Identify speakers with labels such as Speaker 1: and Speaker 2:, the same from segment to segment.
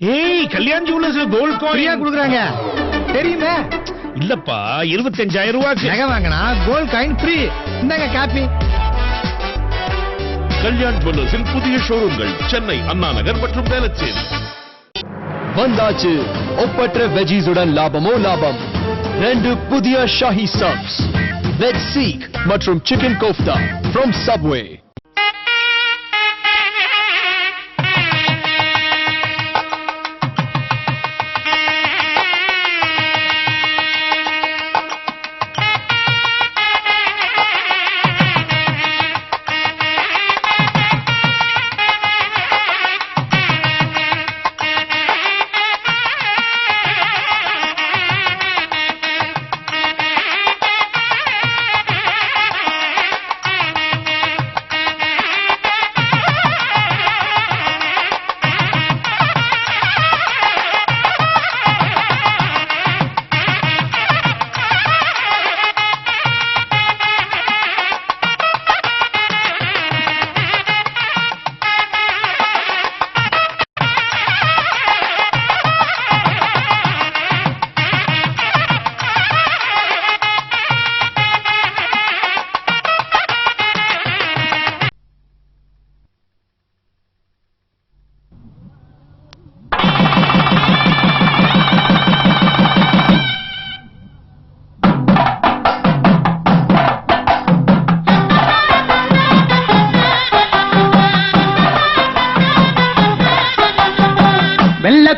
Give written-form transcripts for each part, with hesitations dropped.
Speaker 1: ஏய் Kalyan ஜுவல்லர்ஸ்ல gold coin
Speaker 2: குடுக்குறாங்க தெரியுமே.
Speaker 1: இல்லப்பா 25,000 ரூபாய்க்கு
Speaker 2: நகை வாங்கினா கோல்ட் காயின் ஃப்ரீ. இந்தாங்க காப்பி.
Speaker 1: கல்யாண் ஜுவல்லர்ஸின் புதிய ஷோரூம்கள் சென்னை அண்ணா நகர் மற்றும் வேளச்சேரி.
Speaker 3: வந்தாச்சு ஒப்பற்ற வெஜிஸுடன் லாபமோ லாபம். 2 புதிய ஷாஹி சப்ஸ், வெஜ் சீக் மற்றும் சிக்கன் கோஃப்தா from Subway.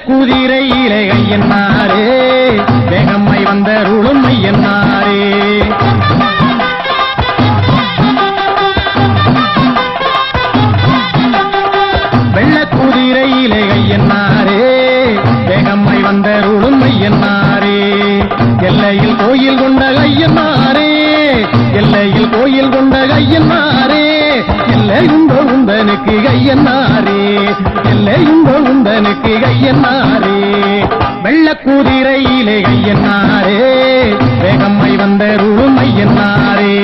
Speaker 2: குதிரையிலே கையன்னாரே வேகம்மை வந்தருளும் மையன்னாரே. வெள்ள குதிரையிலே கையன்னாரே வேகம்மை வந்தருளும் மையன்னாரே. எல்லையில் கோயில் கொண்ட கையன்னாரே, எல்லையில் கோயில் கொண்ட கையன்னாரே. எல்லையுண்டோ உந்தனுக்கு கையன்னாரே, எல்லையுண்டோ உந்தனுக்கு கையன்னாரே. வெள்ள குதிரையிலே கையன்னாரே வேகம்மை வந்தருளும் மையன்னாரே.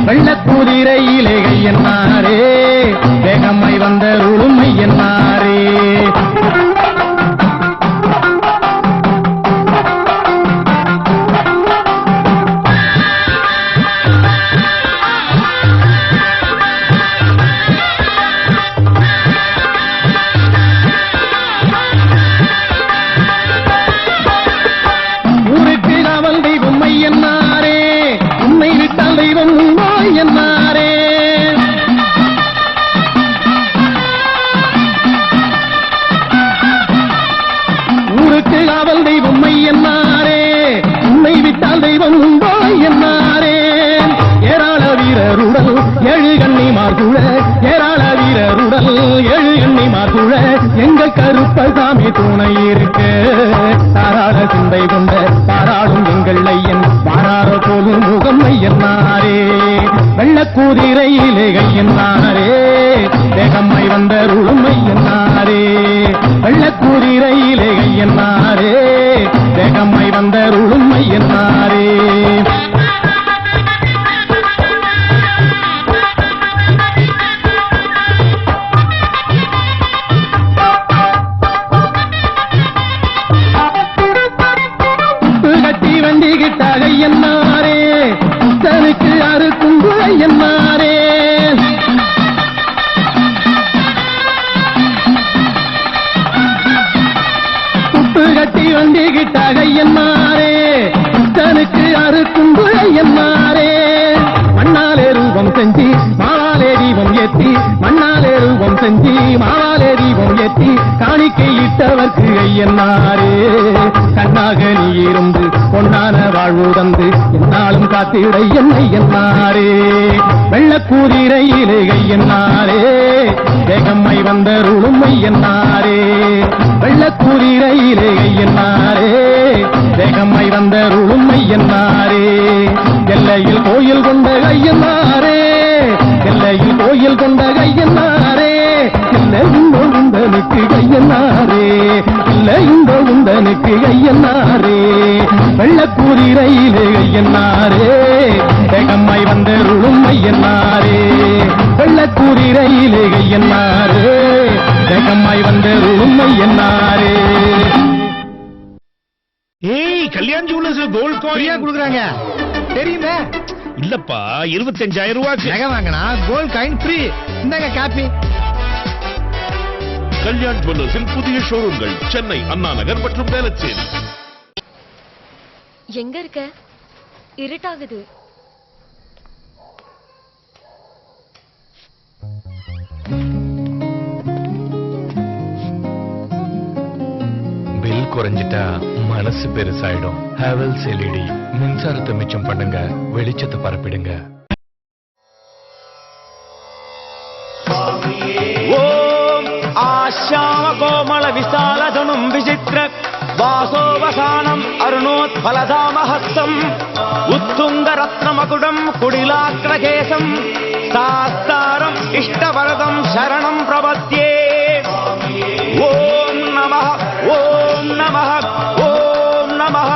Speaker 2: வெள்ள குதிரையிலே கையன்னாரே வேகம்மை வந்தருளும் மையன்னாரே. எங்கள் கருப்பசாமி துணை இருக்க தாராள சிந்தை கொண்ட பாராளும் எங்கள் ஐயன் பாரார போலும் முகம் ஐயன்னாரே. வெள்ள குதிரையிலே கையன்னாரே வேகம்மை வந்தருளும் ஐயன்னாரே. வெள்ள குதிரையிலே கையன்னாரே வேகம்மை வந்தருளும் ஐயன்னாரே. ஐயன்னாரே தனுக்கு அறுக்கும் ஐயன்னாரே. உப்பு கட்டி வண்டிகிட்டாக ஐயன்னாரே தனுக்கு அறுக்கும் ஐயன்னாரே. மண்ணாலே ரூபம் செஞ்சு மாவாலே தீபம் ஏற்றி, மண்ணாலே ரூபம் செஞ்சு மாவாலே தீபம் ஏற்றி காணிக்கை இட்டவர்க்கு ஐயன்னாரே. கண்ணாக நீ இருந்து பொன்னான வாழ்வு தந்து என்னாலும் காத்திட ஐயன்னாரே. வெள்ள குதிரையிலே கையன்னாரே வேகம்மை வந்தருளும் ஐயன்னாரே. வெள்ள குதிரையிலே கையன்னாரே வேகம்மை வந்தருளும் ஐயன்னாரே. எல்லையில் கோயில் கொண்ட கையன்னாரே, எல்லையில் கோயில் கொண்ட கையன்னாரே. இல்லையுண்டோ உந்தனுக்கு கையன்னாரே, இல்லையுண்டோ உந்தனுக்கு கையன்னாரே. வெள்ள குதிரையிலே கையன்னாரே வேகம்மை வந்தருளும் ஐயன்னாரே. வெள்ள குதிரையிலே கையன்னாரே வேகம்மாய் வந்தருளும் ஐயன்னாரே.
Speaker 1: கல்யாண் ஜுவல்லர்ஸ்ல கோல்ட்
Speaker 2: ஃப்ரீயா
Speaker 1: காயின்
Speaker 2: கொடுக்குறாங்க தெரியுமே.
Speaker 1: இல்லப்பா 25,000 ரூபாய்க்கு
Speaker 2: நகை வாங்கினா கோல்ட் காயின் ஃப்ரீ. இந்தாங்க காப்பி.
Speaker 1: கல்யாண் ஜுவல்லர்ஸின் புதிய ஷோரூம்கள் சென்னை அண்ணா நகர் மற்றும் வேளச்சேரி.
Speaker 4: எங்க இருக்க? இருட்டாகுது.
Speaker 5: பில் குறைஞ்சிட்டா மனசு பெருசாயிடும். ஹேவல்ஸ் எல்இடி மின்சாரத்தை மிச்சம் பண்ணுங்க, வெளிச்சத்தை பரப்பிடுங்க.
Speaker 6: ஓம் ஆஷாம கோமள விசாலதனும் விசித்திர வாசோவசானம் அருணோத்பலதாமஹஸ்தம் உத்துங்க ரத்னமகுடம் குடிலாக்ரகேசம் சாஸ்தாரம் இஷ்டவரதம் சரணம் பிரபத்யே. ஓம் நமः ஓம் நமः ஓம் நமः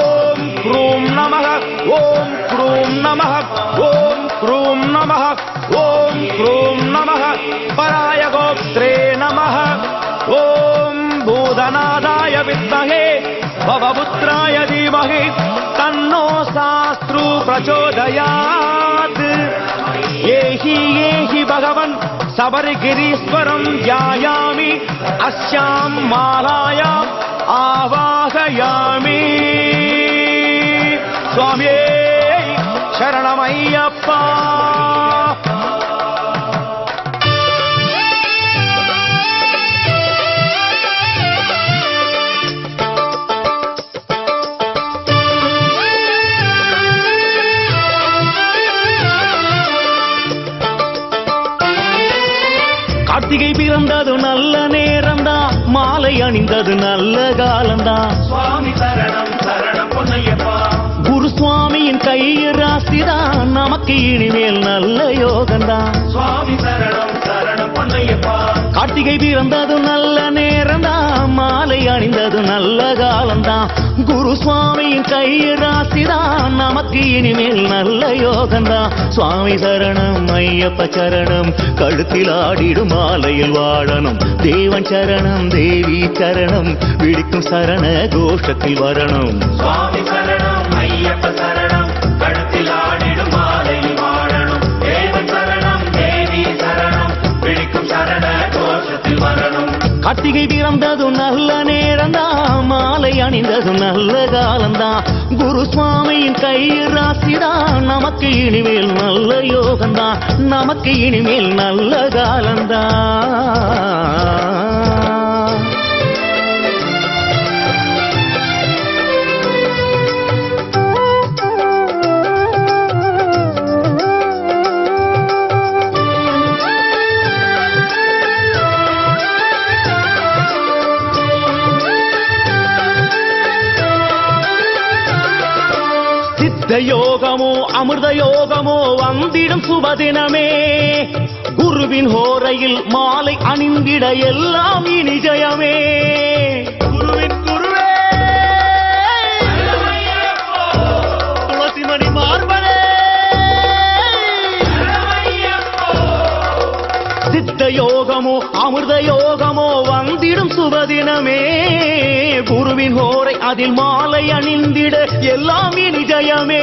Speaker 6: ஓம் க்ரூம் நமः ஓம் க்ரூம் நமः ஓம் க்ரூம் நமः ஓம் க்ரூம் நமः பராய கோப்த்ரே நமः. ஓம் பூதநாதாய வித்மஹே பவபுத்ராய தீமஹி தன்னோ சாஸ்த்ரு பிரச்சோதயாத். ஏஹி ஏஹி பகவன் சபரிகிரீஸ்வரம் த்யாயாமி அஸ்யாம் மாலாயாம் ஆவாகயாமி. சுவாமியே சரணமையப்பா. கார்த்திகை பிறந்தது நல்ல நேரம்தான், மாலை அணிந்தது நல்ல காலம்தான். சுவாமி சரணம் சரணம் பொன்னையப்பா. குரு சுவாமியின் கையில் ராசிதான், நமக்கு இனிமேல் நல்ல யோகம்தான். சுவாமி சரணம் சரணம் பொன்னையப்பா. கார்த்திகை பிறந்தது நல்ல நேரம்தான், மாலை அணிந்தது நல்ல காலம்தான். குரு சுவாமியின் கையில் ராசிதான், நமக்கு இனிமேல் நல்ல யோகம்தான். சுவாமி சரணம் ஐயப்ப சரணம், கழுத்தில் ஆடிடும் மாலையில் வாழணும். தேவன் சரணம் தேவி சரணம், விழிக்கும் சரண கோஷத்தில் வரணும். சுவாமி சரணம் ஐயப்ப சரணம், கழுத்தில் ஆடிடும் மாலையில் வாழணும். தேவன் சரணம் தேவி சரணம், விழிக்கும் சரண கோஷத்தில் வரணும். கார்த்திகை பிறந்தது நல்ல நேரம்தான், மாலை அணிந்தது நல்ல காலம்தான். குரு சுவாமியின் கையில் ராசிதான், நமக்கு இனிமேல் நல்ல யோகம்தான். நமக்கு இனிமேல் நல்ல காலம்தான். சித்த யோகமோ அமிர்த யோகமோ வந்திடும் சுபதினமே. குருவின் ஹோரையில் மாலை அணிந்திட எல்லாம் இனி ஜெயமே. குருவின் குருவே துளசிமணி மார்பனே. சித்த யோகமோ அமிர்த யோகமோ வந்திடும் சுபதினமே. குருவின் ஹோரை அதில் மாலை அணிந்திட எல்லாம் இனி ஜெயமே.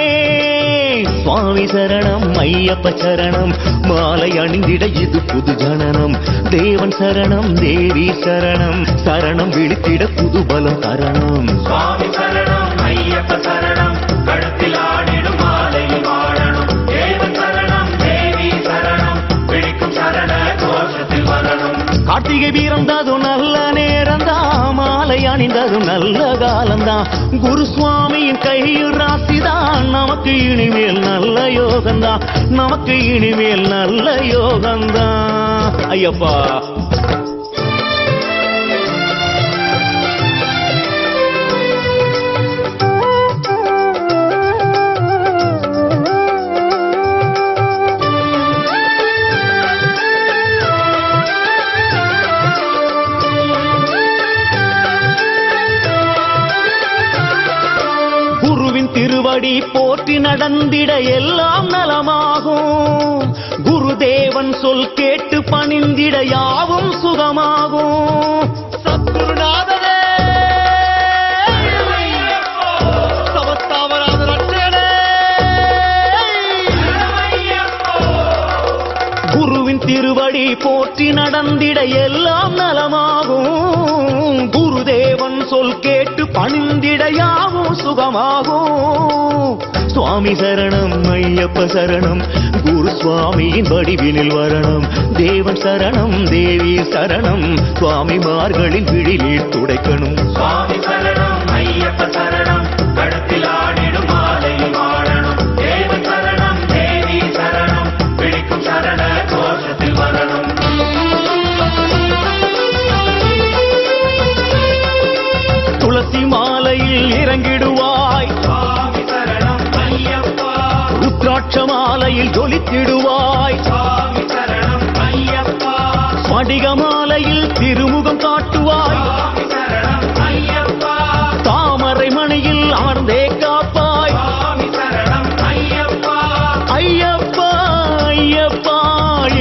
Speaker 6: சுவாமி சரணம் ஐயப்ப சரணம், மாலை அணிந்திட இது புது ஜனனம். தேவன் சரணம் தேவி சரணம், சரணம் விழித்திட புது பலம் தரணம். சுவாமி சரணம் ஐயப்ப சரணம், கழுத்தில் ஆடிடும் மாலையில் வாழணும். தேவன் சரணம் தேவி சரணம், விழிக்கும் சரண கோஷத்தில் வரணும். கார்த்திகை பிறந்தது நல்ல நேரம்தான், மாலை அணிந்தது நல்ல காலம்தான். குரு சுவாமியின் கையில் ராசிதான், நமக்கு இனிமேல் நல்ல யோகம்தான். நமக்கு இனிமேல் நல்ல யோகம்தான். ஐயப்பா திருவடி போற்றி நடந்திட எல்லாம் நலமாகும். குருதேவன் சொல் கேட்டு பணிந்திட யாவும் சுகமாகும். சத்குருநாதனே நடந்திட எல்லாம் நலமாகும் குருதேவன் சொல் கேட்டு பணிந்திட யாவும் சுகமாகும் சுவாமி சரணம் ஐயப்ப சரணம் குரு சுவாமியின் வடிவினில் வரணும் தேவன் சரணம் தேவி சரணம் சுவாமிமார்களின் விழிநீர் துடைக்கணும்
Speaker 7: சுவாமி சரணம் ஐயப்ப சரணம் கடத்தில் ஆடிடும் மாலையில் வாழணும் தேவன் சரணம் தேவி சரணம் பிடிக்கும் சரண கோஷத்தில் வரணும்
Speaker 6: துளசி மாலையில் இறங்கிடுவாய்
Speaker 7: சுவாமி சரணம் ஐயப்பா
Speaker 6: ருத்ராட்ச மாலையில் ஜொலித்திடுவாய்
Speaker 7: சுவாமி சரணம் ஐயப்பா
Speaker 6: ஸ்படிக மாலையில் திருமுகம் காட்டுவாய்
Speaker 7: சுவாமி சரணம் ஐயப்பா
Speaker 6: தாமரை மணியில் அமர்ந்தே காப்பாய்
Speaker 7: சுவாமி சரணம் ஐயப்பா
Speaker 6: ஐயப்பா ஐயப்பா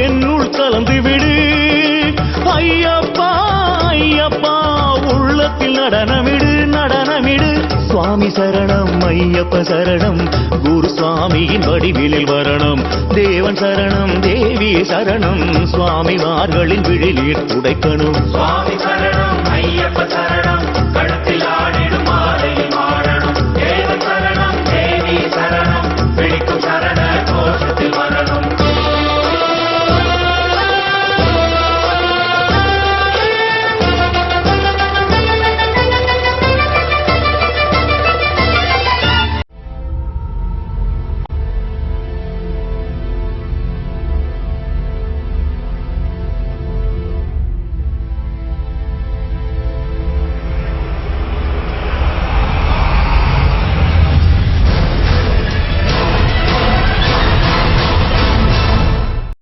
Speaker 6: என்னுள் கலந்து விடு ஐயப்பா ஐயப்பா உள்ளத்தில் நடனமிடு நடனமிடு சுவாமி சரணம் ஐயப்ப சரணம் குரு சுவாமியின் வடிவிலில் வரணும் தேவன் சரணம் தேவி சரணம் சுவாமிமார்களின் விழிநீர் துடைக்கணும்
Speaker 7: சுவாமி சரணம்